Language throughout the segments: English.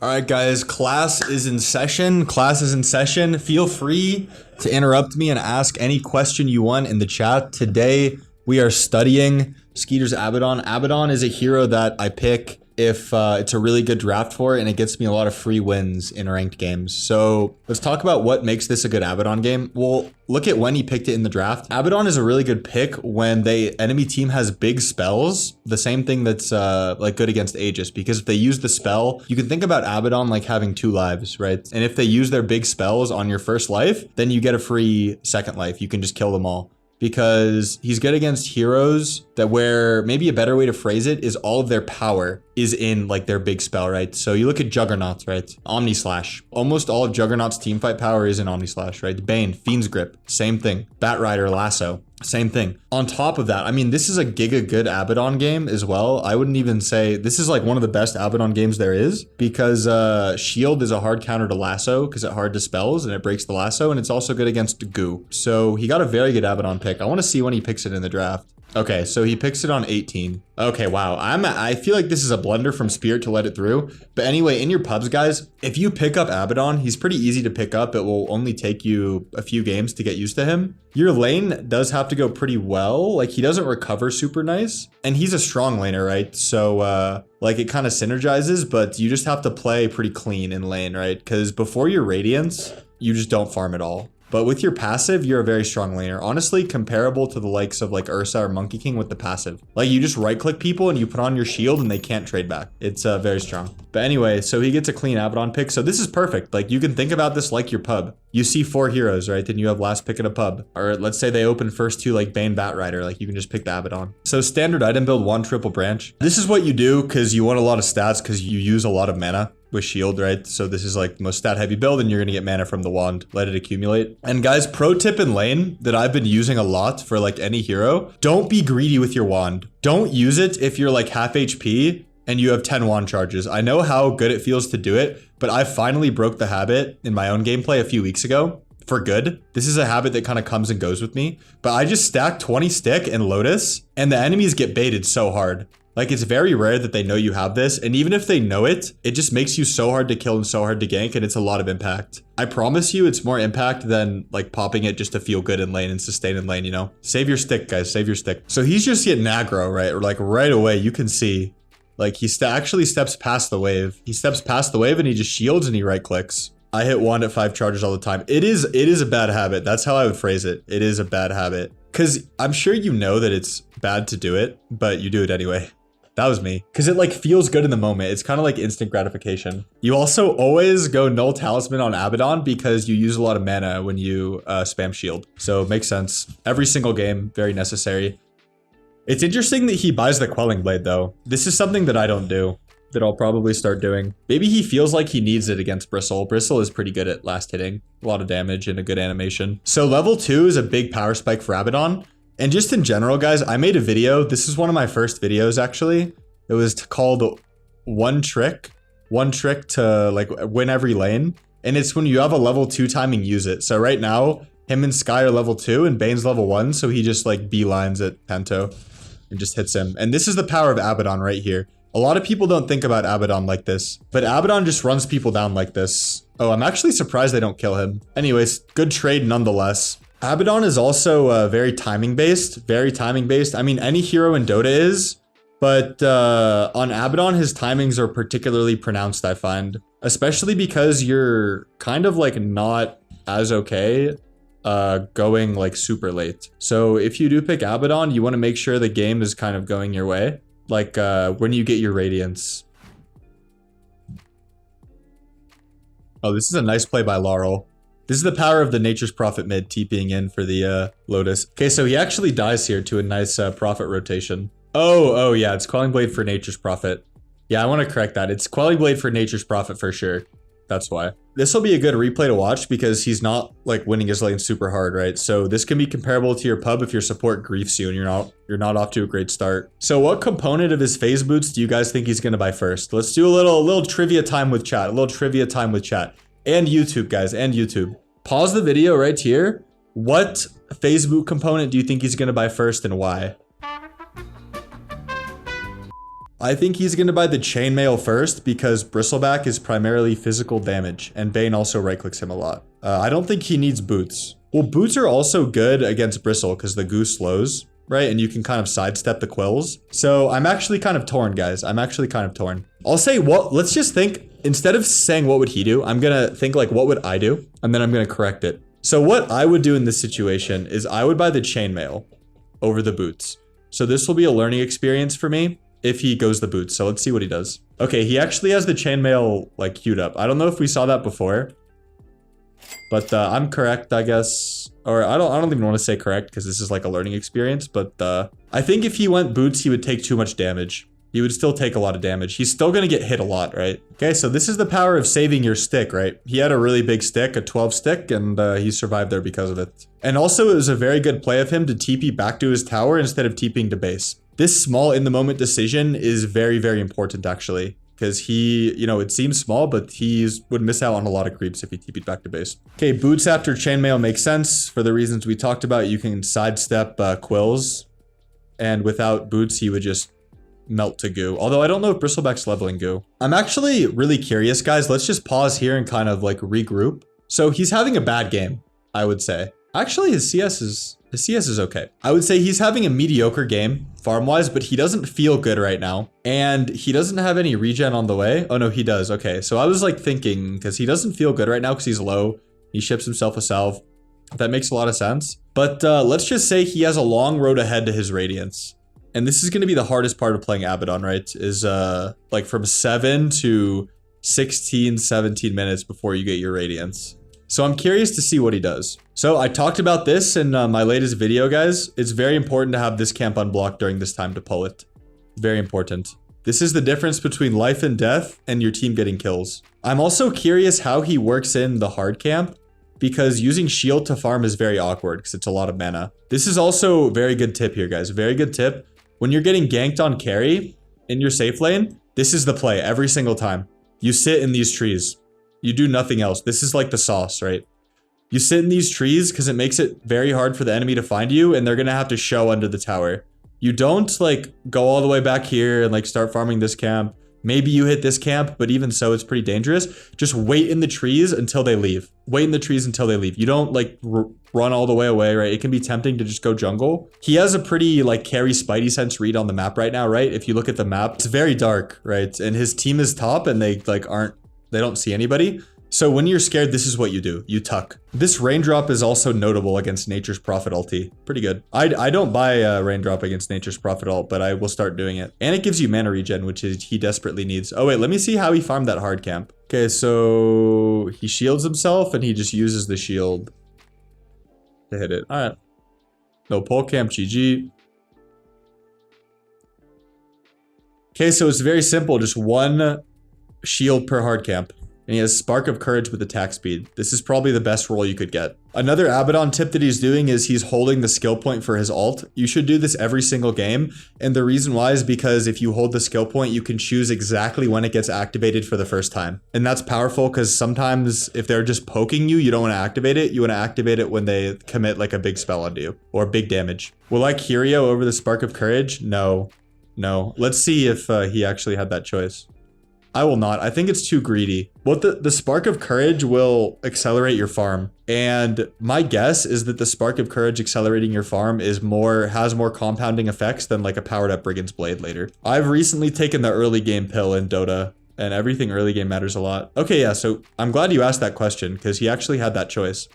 All right, guys, class is in session. Class is in session. Feel free to interrupt me and ask any question you want in the chat. Today, we are studying Skiter's Abaddon. Abaddon is a hero that I pick if it's a really good draft for it, and it gets me a lot of free wins in ranked games. So let's talk about what makes this a good Abaddon game. Well, look at when he picked it in the draft. Abaddon is a really good pick when the enemy team has big spells. The same thing that's like good against Aegis, because if they use the spell, you can think about Abaddon like having 2 lives, right? And if they use their big spells on your first life, then you get a free second life. You can just kill them all. Because he's good against heroes that where maybe a better way to phrase it is all of their power is in like their big spell, right? So you look at Juggernauts, right? Omni Slash. Almost all of Juggernaut's teamfight power is in Omni Slash, right? Bane, Fiend's Grip, same thing. Bat Rider, Lasso, same thing. On top of that, I mean, this is a giga good Abaddon game as well. I wouldn't even say this is like one of the best Abaddon games there is, because Shield is a hard counter to Lasso because it hard dispels and it breaks the Lasso, and it's also good against Goo. So he got a very good Abaddon pick. I want to see when he picks it in the draft. Okay, so he picks it on 18. Okay, wow. I feel like this is a blunder from Spirit to let it through. But anyway, in your pubs, guys, if you pick up Abaddon, he's pretty easy to pick up. It will only take you a few games to get used to him. Your lane does have to go pretty well. Like, he doesn't recover super nice. And he's a strong laner, right? So, like, it kind of synergizes, but you just have to play pretty clean in lane, right? Because before your Radiance, you just don't farm at all. But with your passive, you're a very strong laner. Honestly, comparable to the likes of like Ursa or Monkey King with the passive. Like, you just right click people and you put on your shield and they can't trade back. It's very strong. But anyway, so he gets a clean Abaddon pick. So this is perfect. Like, you can think about this like your pub. You see 4 heroes, right? Then you have last pick in a pub. Or let's say they open first 2 like Bane, Bat Rider. Like, you can just pick the Abaddon. So standard item build 1 triple branch. This is what you do because you want a lot of stats because you use a lot of mana with shield, right? So this is like the most stat heavy build, and you're gonna get mana from the wand. Let it accumulate. And guys, pro tip in lane that I've been using a lot for like any hero: don't be greedy with your wand. Don't use it if you're like half HP and you have 10 wand charges. I know how good it feels to do it, but I finally broke the habit in my own gameplay a few weeks ago for good. This is a habit that kind of comes and goes with me, but I just stack 20 stick and Lotus, and the enemies get baited so hard. Like, it's very rare that they know you have this, and even if they know it, it just makes you so hard to kill and so hard to gank, and it's a lot of impact. I promise you it's more impact than like popping it just to feel good in lane and sustain in lane, you know? Save your stick, guys, save your stick. So he's just getting aggro, right? Or like right away, you can see, like he actually steps past the wave. He steps past the wave and he just shields and he right clicks. I hit wand at 5 charges all the time. It is a bad habit. That's how I would phrase it. It is a bad habit. Because I'm sure you know that it's bad to do it, but you do it anyway. That was me. Because it like feels good in the moment. It's kind of like instant gratification. You also always go null talisman on Abaddon because you use a lot of mana when you spam shield. So it makes sense. Every single game, very necessary. It's interesting that he buys the Quelling Blade though. This is something that I don't do, that I'll probably start doing. Maybe he feels like he needs it against Bristle. Bristle is pretty good at last hitting. A lot of damage and a good animation. So level 2 is a big power spike for Abaddon. And just in general, guys, I made a video. This is one of my first videos, actually. It was called One Trick to like win every lane. And it's when you have a level 2 timing, use it. So right now, him and Sky are level 2 and Bane's level 1. So he just like beelines at Pento and just hits him. And this is the power of Abaddon right here. A lot of people don't think about Abaddon like this, but Abaddon just runs people down like this. Oh, I'm actually surprised they don't kill him. Anyways, good trade nonetheless. Abaddon is also very timing based, I mean, any hero in Dota is, but on Abaddon, his timings are particularly pronounced, I find, especially because you're kind of like not as okay going like super late. So if you do pick Abaddon, you want to make sure the game is kind of going your way. Like when you get your Radiance. Oh, this is a nice play by Laurel. This is the power of the Nature's Prophet mid TPing in for the Lotus. Okay, so he actually dies here to a nice Prophet rotation. Oh yeah, it's Quelling Blade for Nature's Prophet. Yeah, I want to correct that. It's Quelling Blade for Nature's Prophet for sure. That's why. This will be a good replay to watch because he's not like winning his lane super hard, right? So this can be comparable to your pub if your support griefs you and you're not off to a great start. So what component of his phase boots do you guys think he's gonna buy first? Let's do a little trivia time with chat. And YouTube, guys, and YouTube. Pause the video right here. What phase boot component do you think he's gonna buy first and why? I think he's going to buy the chainmail first because Bristleback is primarily physical damage, and Bane also right-clicks him a lot. I don't think he needs boots. Well, boots are also good against Bristle because the goose slows, right? And you can kind of sidestep the quills. So I'm actually kind of torn, guys. I'm actually kind of torn. I'll say what, let's just think, instead of saying what would he do, I'm going to think like, what would I do? And then I'm going to correct it. So what I would do in this situation is I would buy the chainmail over the boots. So this will be a learning experience for me if he goes the boots. So let's see what he does. Okay, he actually has the chainmail like queued up. I don't know if we saw that before, but I'm correct, I guess. Or I don't even want to say correct because this is like a learning experience, but I think if he went boots, he would take too much damage. He would still take a lot of damage. He's still going to get hit a lot, right? Okay, so this is the power of saving your stick, right? He had a really big stick, a 12 stick, and he survived there because of it. And also, it was a very good play of him to TP back to his tower instead of TPing to base. This small in-the-moment decision is very, very important, actually. Because he, you know, it seems small, but he would miss out on a lot of creeps if he TP'd back to base. Okay, boots after chainmail makes sense. For the reasons we talked about, you can sidestep quills. And without boots, he would just melt to goo. Although I don't know if Bristleback's leveling goo. I'm actually really curious, guys. Let's just pause here and kind of like regroup. So he's having a bad game, I would say. Actually, his CS is okay. I would say he's having a mediocre game farm-wise, but he doesn't feel good right now. And he doesn't have any regen on the way. Oh, no, he does. Okay, so I was like thinking, because he doesn't feel good right now because he's low. He ships himself a salve. That makes a lot of sense. But let's just say he has a long road ahead to his Radiance. And this is going to be the hardest part of playing Abaddon, right? Is like from 7 to 16, 17 minutes before you get your Radiance. So I'm curious to see what he does. So I talked about this in my latest video, guys. It's very important to have this camp unblocked during this time to pull it. Very important. This is the difference between life and death and your team getting kills. I'm also curious how he works in the hard camp because using shield to farm is very awkward because it's a lot of mana. This is also a very good tip here, guys. Very good tip. When you're getting ganked on carry in your safe lane, this is the play every single time. You sit in these trees. You do nothing else. This is like the sauce, right? You sit in these trees because it makes it very hard for the enemy to find you and they're going to have to show under the tower. You don't like go all the way back here and like start farming this camp. Maybe you hit this camp, but even so, it's pretty dangerous. Just wait in the trees until they leave. Wait in the trees until they leave. You don't like run all the way away, right? It can be tempting to just go jungle. He has a pretty like carry spidey sense read on the map right now, right? If you look at the map, it's very dark, right? And his team is top and they like they don't see anybody. So when you're scared, this is what you do. You tuck. This raindrop is also notable against Nature's Prophet ulti. Pretty good. I don't buy a raindrop against Nature's Prophet ult, but I will start doing it. And it gives you mana regen, which is he desperately needs. Oh wait, let me see how he farmed that hard camp. Okay, so he shields himself and he just uses the shield to hit it. All right. No pull camp, GG. Okay, so it's very simple. Just one shield per hard camp. And he has Spark of Courage with attack speed. This is probably the best roll you could get. Another Abaddon tip that he's doing is he's holding the skill point for his ult. You should do this every single game. And the reason why is because if you hold the skill point, you can choose exactly when it gets activated for the first time. And that's powerful because sometimes if they're just poking you, you don't want to activate it. You want to activate it when they commit like a big spell onto you or big damage. Will I Curio over the Spark of Courage? No. No. Let's see if he actually had that choice. I will not. I think it's too greedy. What the Spark of Courage will accelerate your farm. And my guess is that the Spark of Courage accelerating your farm is has more compounding effects than like a powered up Brigand's Blade later. I've recently taken the early game pill in Dota and everything early game matters a lot. Okay, yeah, so I'm glad you asked that question because he actually had that choice.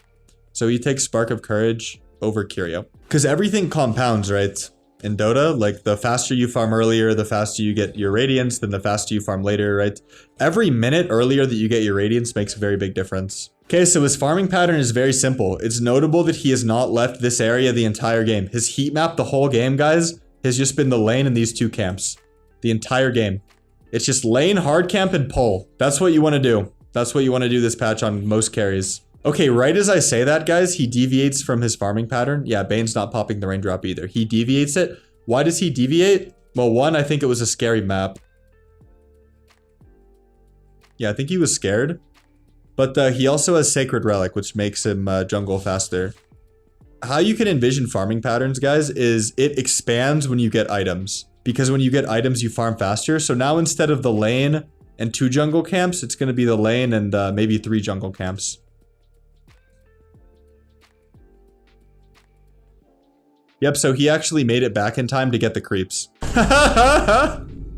So he takes Spark of Courage over Curio. Because everything compounds, right? In Dota, like the faster you farm earlier, the faster you get your Radiance, then the faster you farm later, right? Every minute earlier that you get your Radiance makes a very big difference. Okay, so his farming pattern is very simple. It's notable that he has not left this area the entire game. His heat map the whole game, guys, has just been the lane in these two camps. The entire game. It's just lane, hard camp, and pull. That's what you want to do. That's what you want to do this patch on most carries. Okay, right as I say that, guys, he deviates from his farming pattern. Yeah, Bane's not popping the raindrop either. He deviates it. Why does he deviate? Well, one, I think it was a scary map. Yeah, I think he was scared. But he also has Sacred Relic, which makes him jungle faster. How you can envision farming patterns, guys, is it expands when you get items. because when you get items, you farm faster. So now instead of the lane and 2 jungle camps, it's going to be the lane and maybe 3 jungle camps. Yep, so he actually made it back in time to get the creeps.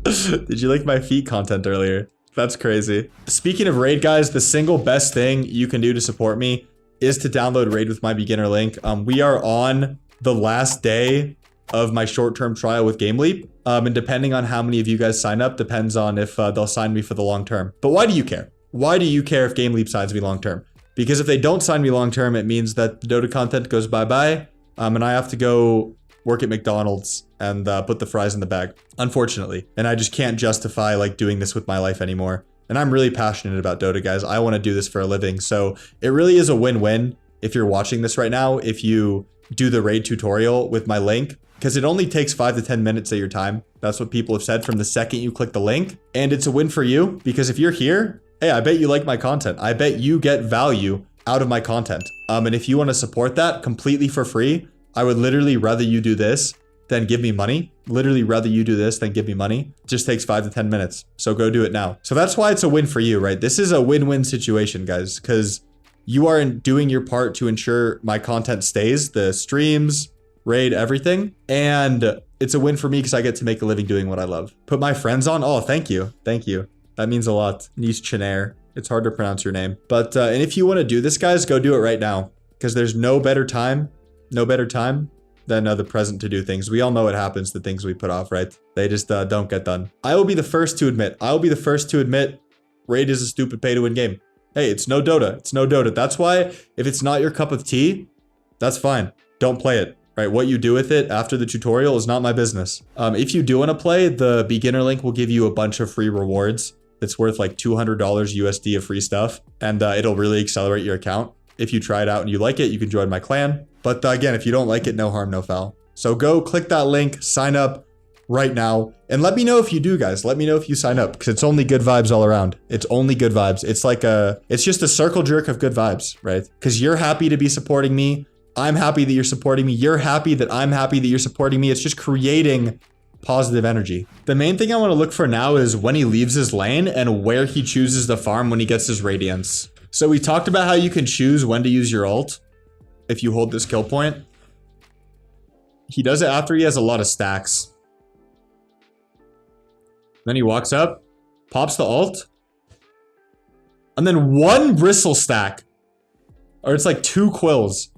Did you like my feet content earlier? That's crazy. Speaking of raid, guys, the single best thing you can do to support me is to download raid with my beginner link. We are on the last day of my short-term trial with GameLeap. And depending on how many of you guys sign up, depends on if they'll sign me for the long term. But why do you care? Why do you care if GameLeap signs me long term? Because if they don't sign me long term, it means that the Dota content goes bye-bye. And I have to go work at McDonald's and put the fries in the bag, unfortunately. And I just can't justify like doing this with my life anymore. And I'm really passionate about Dota, guys. I want to do this for a living. So it really is a win-win if you're watching this right now, if you do the raid tutorial with my link, because it only takes 5 to 10 minutes of your time. That's what people have said from the second you click the link. And it's a win for you because if you're here, hey, I bet you like my content. I bet you get value out of my content. And if you want to support that completely for free, I would literally rather you do this than give me money. Literally rather you do this than give me money. It just takes 5 to 10 minutes. So go do it now. So that's why it's a win for you, right? This is a win-win situation, guys, because you are doing your part to ensure my content stays, the streams, raid, everything. And it's a win for me because I get to make a living doing what I love. Put my friends on. Oh, thank you. Thank you. That means a lot. Nice Chinair. It's hard to pronounce your name. But, and if you want to do this, guys, go do it right now because there's no better time than the present to do things. We all know what happens to things we put off, right? They just don't get done. I will be the first to admit raid is a stupid pay to win game. Hey, it's no Dota. It's no Dota. That's why if it's not your cup of tea, that's fine. Don't play it, right? What you do with it after the tutorial is not my business. If you do want to play, the beginner link will give you a bunch of free rewards. It's worth like $200 USD of free stuff. And it'll really accelerate your account. If you try it out and you like it, you can join my clan. But again, if you don't like it, no harm, no foul. So go click that link, sign up right now. And let me know if you do, guys. Let me know if you sign up because it's only good vibes all around. It's only good vibes. It's like it's just a circle jerk of good vibes, right? Because you're happy to be supporting me. I'm happy that you're supporting me. You're happy that I'm happy that you're supporting me. It's just creating positive energy. The main thing I want to look for now is when he leaves his lane and where he chooses to farm when he gets his Radiance. So we talked about how you can choose when to use your ult if you hold this kill point. He does it after he has a lot of stacks. Then he walks up, pops the ult, and then 1 bristle stack, or it's like 2 quills,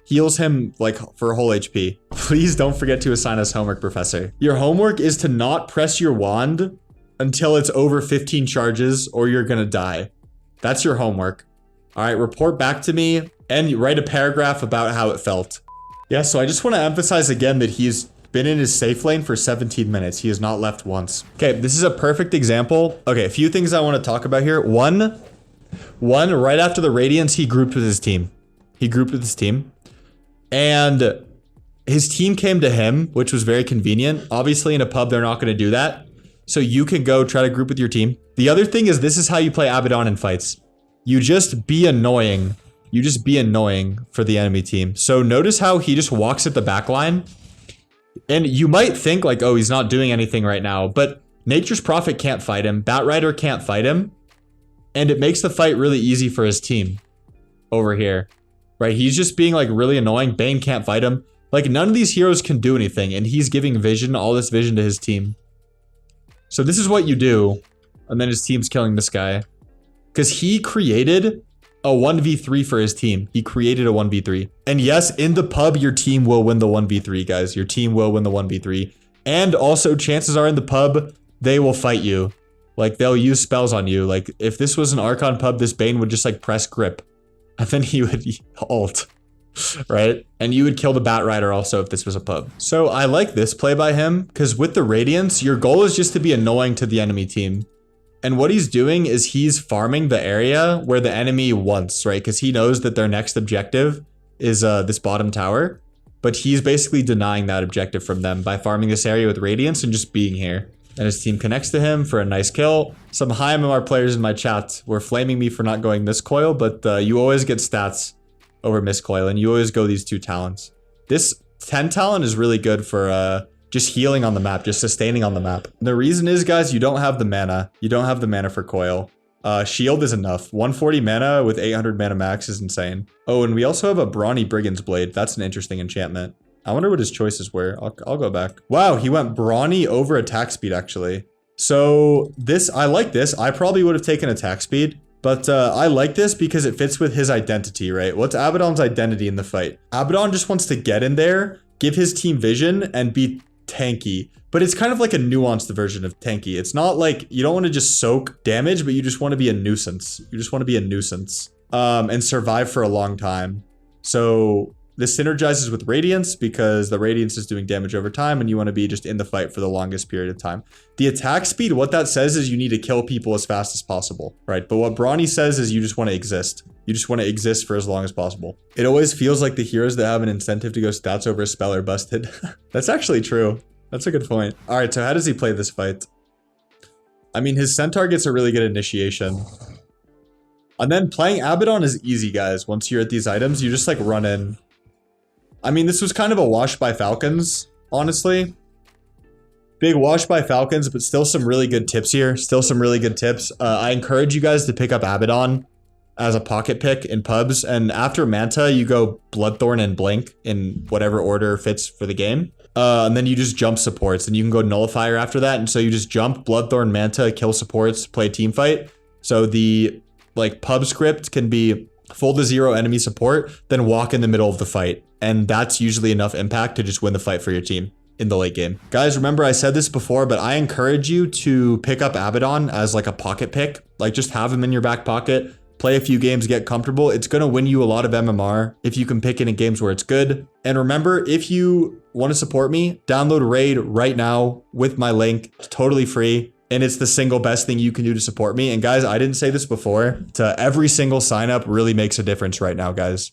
heals him like for whole HP. Please don't forget to assign us homework, Professor. Your homework is to not press your wand until it's over 15 charges or you're gonna die. That's your homework. All right, report back to me and write a paragraph about how it felt. Yeah, so I just want to emphasize again that he's been in his safe lane for 17 minutes. He has not left once. Okay, this is a perfect example. Okay, a few things I want to talk about here. One, right after the Radiance, he grouped with his team. And his team came to him, which was very convenient. Obviously, in a pub, they're not going to do that. So you can go try to group with your team. The other thing is this is how you play Abaddon in fights. You just be annoying. You just be annoying for the enemy team. So notice how he just walks at the back line. And you might think like, oh, he's not doing anything right now. But Nature's Prophet can't fight him. Batrider can't fight him. And it makes the fight really easy for his team over here. Right? He's just being like really annoying. Bane can't fight him. Like none of these heroes can do anything. And he's giving vision, all this vision to his team. So this is what you do. And then his team's killing this guy. Because he created a 1v3 for his team. He created a 1v3. And yes, in the pub, your team will win the 1v3, guys. Your team will win the 1v3. And also, chances are in the pub, they will fight you. Like, they'll use spells on you. Like, if this was an Archon pub, this Bane would just, like, press grip. And then he would ult. Right? And you would kill the Batrider also if this was a pub. So, I like this play by him. Because with the Radiance, your goal is just to be annoying to the enemy team. And what he's doing is he's farming the area where the enemy wants, right? Because he knows that their next objective is this bottom tower. But he's basically denying that objective from them by farming this area with Radiance and just being here. And his team connects to him for a nice kill. Some high MMR players in my chat were flaming me for not going Miscoil, but you always get stats over Miscoil, and you always go these 2 talents. This 10 talent is really good for just healing on the map, just sustaining on the map. The reason is, guys, you don't have the mana. You don't have the mana for coil. Shield is enough. 140 mana with 800 mana max is insane. Oh, and we also have a Brawny Brigand's Blade. That's an interesting enchantment. I wonder what his choices were. I'll go back. Wow, he went Brawny over attack speed, actually. So this, I like this. I probably would have taken attack speed, but I like this because it fits with his identity, right? What's Abaddon's identity in the fight? Abaddon just wants to get in there, give his team vision, and be tanky. But it's kind of like a nuanced version of tanky. It's not like you don't want to just soak damage, but you just want to be a nuisance. You just want to be a nuisance and survive for a long time. So this synergizes with Radiance because the Radiance is doing damage over time and you want to be just in the fight for the longest period of time. The attack speed, what that says is you need to kill people as fast as possible, right? But what Brawny says is you just want to exist. You just want to exist for as long as possible. It always feels like the heroes that have an incentive to go stats over a spell are busted. That's actually true. That's a good point. All right, so how does he play this fight? I mean, his Centaur gets a really good initiation. And then playing Abaddon is easy, guys. Once you're at these items, you just like run in. I mean, this was kind of a wash by Falcons, honestly. Big wash by Falcons, but still some really good tips here. Still some really good tips. I encourage you guys to pick up Abaddon as a pocket pick in pubs. And after Manta, you go Bloodthorn and Blink in whatever order fits for the game. And then you just jump supports and you can go Nullifier after that. And so you just jump Bloodthorn, Manta, kill supports, play team fight. So the like pub script can be full to 0 enemy support, then walk in the middle of the fight. And that's usually enough impact to just win the fight for your team in the late game. Guys, remember I said this before, but I encourage you to pick up Abaddon as like a pocket pick. Like just have him in your back pocket. Play a few games, get comfortable. It's going to win you a lot of MMR if you can pick it in games where it's good. And remember, if you want to support me, download Raid right now with my link. It's totally free. And it's the single best thing you can do to support me. And guys, I didn't say this before. Every single sign up really makes a difference right now, guys.